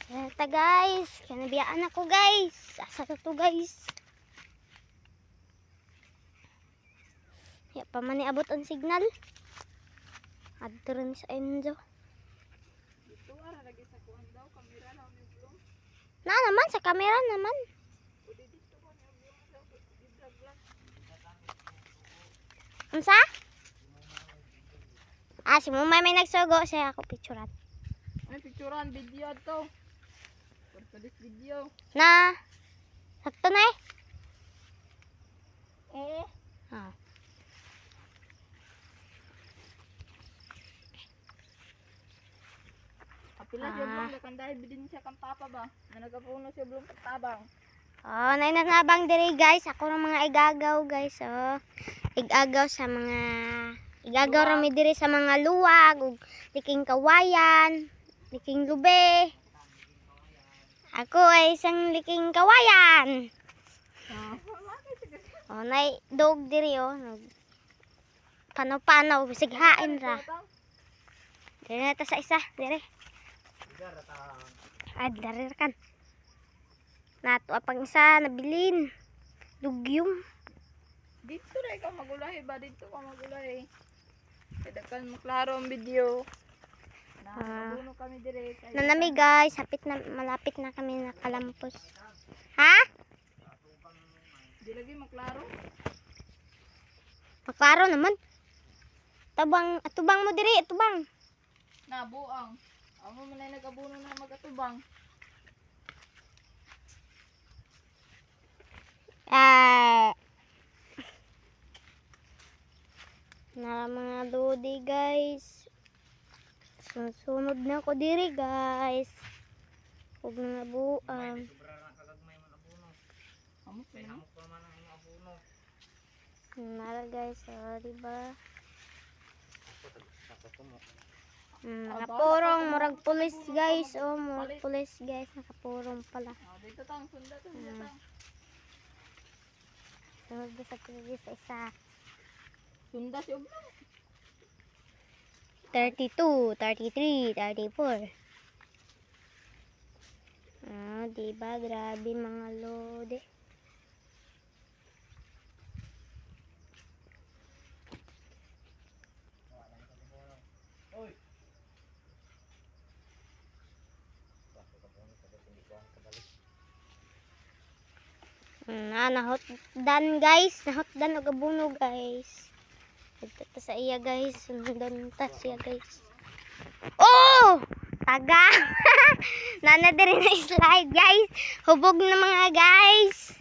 Ito guys, kanabiyaan ako guys. Asa na to guys? Ya pa man abot ang signal. Adto rin sa Enzo. Dito ara lagi sa kuan daw kamera na may vlog. Na naman sa camera naman. Pwede dito ko niya vlog daw i-vlog lang. Unsa? Si Mumay may nagsugo siya ako picturean. Ay picturean video to. Pagpalis video. Na sakto na eh. Oo. Ah. Apila siya vlog kan dahil bidin siya kang papa ba. Na nagapuno siya vlog tabang. Oh, nainanabang diri guys. Ako ng mga igagaw guys. Oh. Igagaw sa mga igagaw rami diri sa mga luwag ug liking kawayan, liking lube. Ako ay isang liking kawayan. Oh, nay dog diri oh. Panaw-panaw bisig hain ra. Diri na ta sa isa, diri. Diri kan. Nato apang isa nabilin. Dugyong. Dito na ikaw magulahi ba? Dito ka magulahi. Kada kan maklaro ang video. Nabuno kami dire. Nanami guys, malapit na kami nakalampos. Ha? Di lagi maklaro. Maklaro naman. Atubang mo diri, atubang. Nabuang. Amo man ay nagabuno na magatubang. Na mga lodi guys. Sunod na ako diri guys. Huwag na nabuang. Nara guys, diba? Nakapurong, murag pulis guys. Oh, murag pulis guys. Nakapurong pala. Dito tang sunda to, dito tang. Sunod sa pulis sa isa. Sunda si Oblo. 32, 33, 34. Diba? Grabe mga lodi. Nahotdan guys. Nahotdan o gabuno guys. Ito sa iya guys. Sundan ta siya guys. Oh! Taga! Nana din na slide guys. Hubog na mga guys.